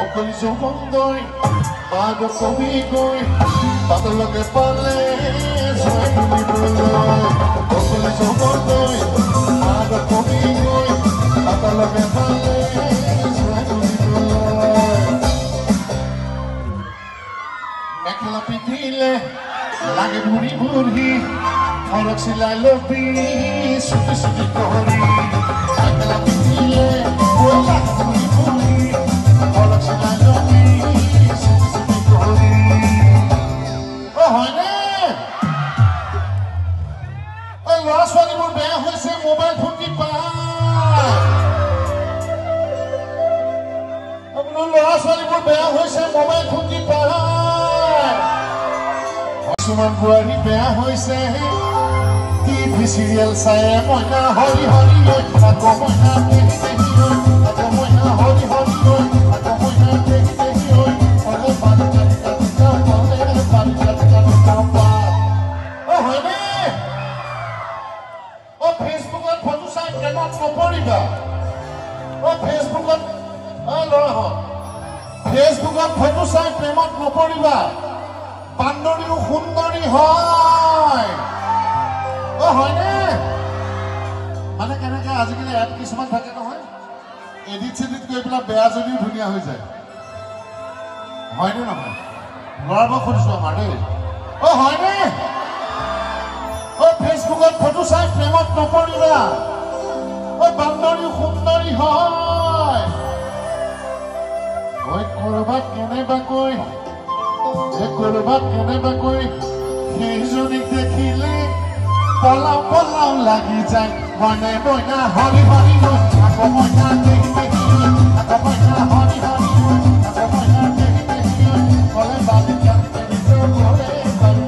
অকলি যৌবনদৈ মাগ কবি গৈ পাতলকে পালে জয় তুলিবলৈ অকলি যৌবনদৈ মাগ কবি গৈ পাতলকে পালে জয় তুলিবলৈ মেখেলা পিন্ধিলে লাগে বুঢ়ী বুঢ়ী ফৰক চিলাই লবি চুটি চুটি কৰি মেখেলা পিন্ধিলে লাগে বুঢ়ী বুঢ়ী ফৰক চিলাই লবি চুটি চুটি কৰি হয়নে ল'ৰা ছোৱালীবোৰ বেয়া হৈছে মোবাইল ফোন টিপাই আপোনাৰ ল'ৰা ছোৱালীবোৰ বেয়া হৈছে মোবাইল ফোন টিপাই কিছুমান বোৱাৰী বেয়া হৈছে টিভি চিৰিয়েল চাই মইনা হৰি হৰি আকৌ মইনা দেহি দেহি আকৌ মইনা হৰি হৰি আকৌ মইনা দেহি দেহি অলে বালি কাটি কাটি কাপলে বালি কাটি কাটি কাপা হয়নে ফেচবুকত ফটো চাই প্ৰেমত নপৰিবা ফেচবুকত ল'ৰাহঁত ফেচবুকত ফটো চাই প্ৰেমত নপৰিবা বান্দৰীও সুন্দৰী হয় হয়নে মানে কেনেকে আজিকালি এপ কিছুমান থাকে নহয় এডিট চেডিট কৰি পেলাই বেয়া যদিও ধুনীয়া হৈ যায় হয়নে নহয় ল'ৰাবোৰক সুধিছো আমাৰ দেই হয়নে ফেচবুকত ফটো চাই প্ৰেমত নপৰিবা বান্দৰীও সুন্দৰী হয় কৰবাত কেনেবাকৈ কৰবাত কেনেবাকৈ সেইজনীক দেখিলে পলাও পলাও লাগি যায় মনে মইনা হৰি হৰি আকৌ মইনা দেহি দেহি আকৌ মইনা হৰি হৰি আকৌ মইনা দেহি দেহি কলে বালি কাটি কাটি কলে বালি